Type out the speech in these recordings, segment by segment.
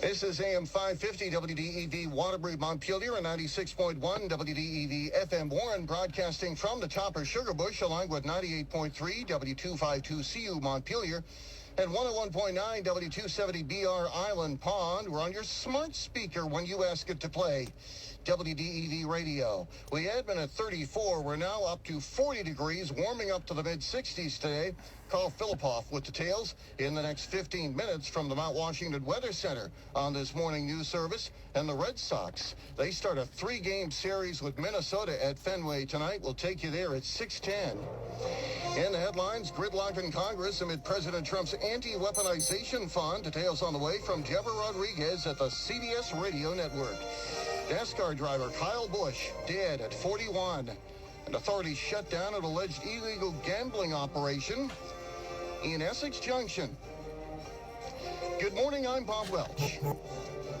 This is AM 550 WDEV Waterbury, Montpelier, and 96.1 WDEV FM Warren, broadcasting from the Topper Sugar Bush, along with 98.3 W252CU Montpelier and 101.9 W270 BR Island Pond. We're on your smart speaker when you ask it to play. WDEV Radio. We had been at 34. We're now up to 40 degrees, warming up to the mid-60s today. Carl Philippoff with details in the next 15 minutes from the Mount Washington Weather Center on this morning news service. And the Red Sox, they start a 3-game series with Minnesota at Fenway tonight. We'll take you there at 6:10. In the headlines, gridlock in Congress amid President Trump's anti-weaponization fund. Details on the way from Deborah Rodriguez at the CBS Radio Network. NASCAR driver Kyle Busch dead at 41. And authorities shut down an alleged illegal gambling operation in Essex Junction. Good morning, I'm Bob Welch.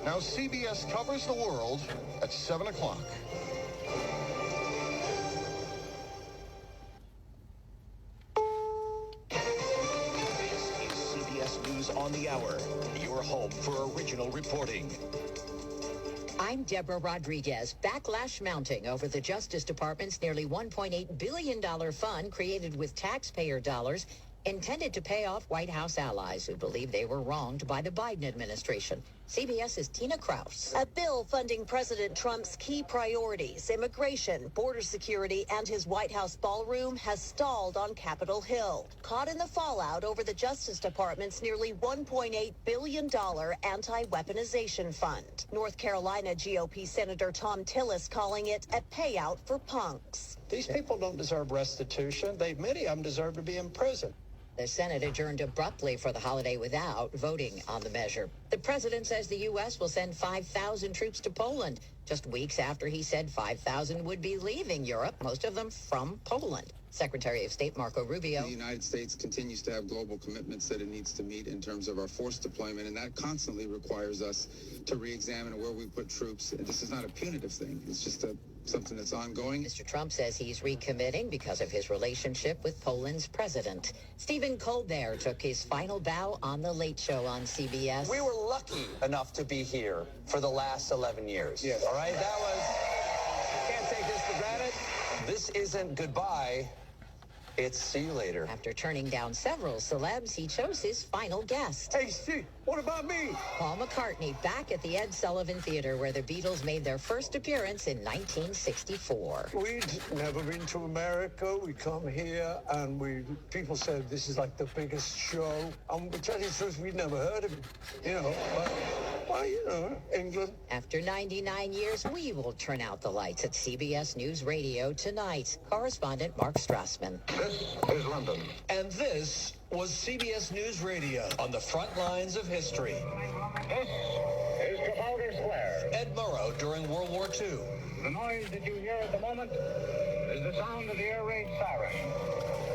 Now CBS covers the world at 7 o'clock. This is CBS News on the Hour, your home for original reporting. I'm Deborah Rodriguez. Backlash mounting over the Justice Department's nearly $1.8 billion fund created with taxpayer dollars intended to pay off White House allies who believe they were wronged by the Biden administration. CBS's Tina Kraus. A bill funding President Trump's key priorities, immigration, border security, and his White House ballroom has stalled on Capitol Hill, caught in the fallout over the Justice Department's nearly $1.8 billion anti-weaponization fund. North Carolina GOP Senator Tom Tillis calling it a payout for punks. These people don't deserve restitution. Many of them deserve to be in prison. The Senate adjourned abruptly for the holiday without voting on the measure. The president says the U.S. will send 5,000 troops to Poland, just weeks after he said 5,000 would be leaving Europe, most of them from Poland. Secretary of State Marco Rubio. The United States continues to have global commitments that it needs to meet in terms of our force deployment, and that constantly requires us to re-examine where we put troops. This is not a punitive thing. It's just something that's ongoing. Mr. Trump says he's recommitting because of his relationship with Poland's president. Stephen Colbert took his final bow on The Late Show on CBS. We were lucky enough to be here for the last 11 years. Yes. All right? Can't take this for granted. This isn't goodbye. It's see you later. After turning down several celebs, he chose his final guest. Hey, Steve, what about me? Paul McCartney, back at the Ed Sullivan Theater, where the Beatles made their first appearance in 1964. We'd never been to America. We come here, and people said this is like the biggest show. And to tell you the truth, we'd never heard of it, England. After 99 years, we will turn out the lights at CBS News Radio tonight. Correspondent Mark Strassman. This is London. And this was CBS News Radio on the front lines of history. This is Trafalgar Square. Ed Murrow during World War II. The noise that you hear at the moment is the sound of the air raid siren.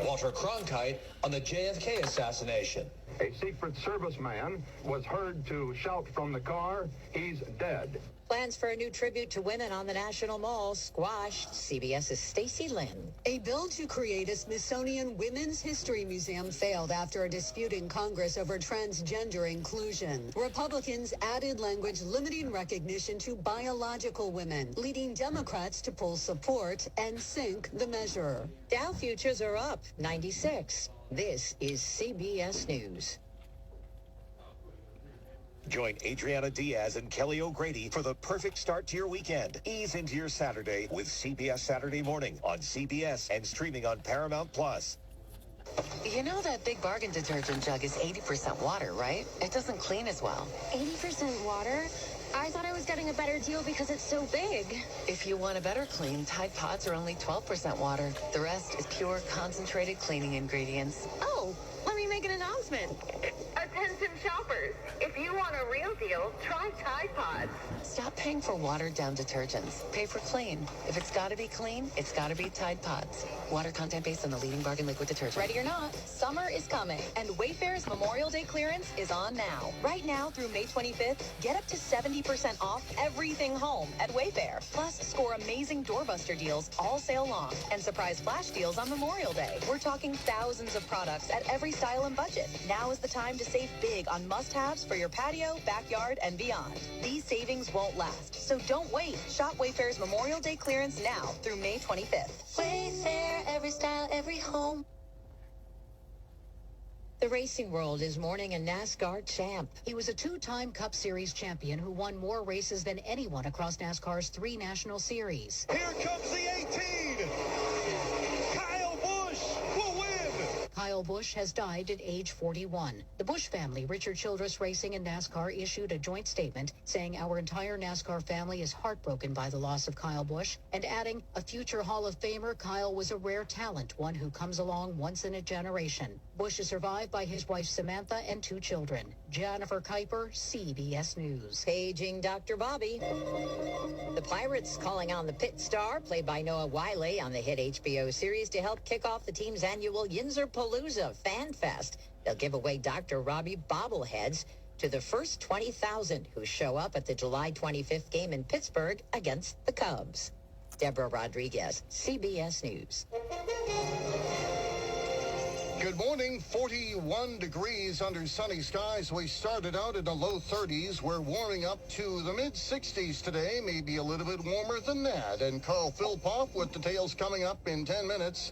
Walter Cronkite on the JFK assassination. A Secret Service man was heard to shout from the car, "He's dead." Plans for a new tribute to women on the National Mall squashed. CBS's Stacey Lynn. A bill to create a Smithsonian Women's History Museum failed after a dispute in Congress over transgender inclusion. Republicans added language limiting recognition to biological women, leading Democrats to pull support and sink the measure. Dow futures are up 96. This is CBS News. Join Adriana Diaz and Kelly O'Grady for the perfect start to your weekend. Ease into your Saturday with CBS Saturday Morning on CBS and streaming on Paramount Plus. You know that Big Bargain detergent jug is 80% water, right? It doesn't clean as well. 80% water? I thought I was getting a better deal because it's so big. If you want a better clean, Tide Pods are only 12% water. The rest is pure, concentrated cleaning ingredients. Oh, let me make an announcement. Attention shoppers, if you want a real deal, try Tide Pods. Stop paying for watered-down detergents. Pay for clean. If it's got to be clean, it's got to be Tide Pods. Water content based on the leading bargain liquid detergent. Ready or not, summer is coming, and Wayfair's Memorial Day clearance is on now. Right now through May 25th, get up to 70% off everything home at Wayfair. Plus, score amazing doorbuster deals all sale long and surprise flash deals on Memorial Day. We're talking thousands of products at every style and budget. Now is the time to save big on must-haves for your patio, backyard, backyard, and beyond. These savings won't last, so don't wait. Shop Wayfair's Memorial Day clearance now through May 25th. Wayfair, every style, every home. The racing world is mourning a NASCAR champ. He was a two-time Cup Series champion who won more races than anyone across NASCAR's 3 national series. Here comes the 18. Kyle Busch will win. Kyle Busch has died at age 41. The Busch family, Richard Childress Racing and NASCAR, issued a joint statement saying our entire NASCAR family is heartbroken by the loss of Kyle Busch, and adding, a future Hall of Famer, Kyle was a rare talent, one who comes along once in a generation. Busch is survived by his wife Samantha and 2 children. Jennifer Kuiper, CBS News. Paging Dr. Bobby. The Pirates calling on the pit star, played by Noah Wiley on the hit HBO series, to help kick off the team's annual Yinzerpalooza Fan Fest. They'll give away Dr. Robbie bobbleheads to the first 20,000 who show up at the July 25th game in Pittsburgh against the Cubs. Deborah Rodriguez, CBS News. Good morning. 41 degrees under sunny skies. We started out in the low 30s. We're warming up to the mid-60s today, maybe a little bit warmer than that. And Carl Philpott with details coming up in 10 minutes.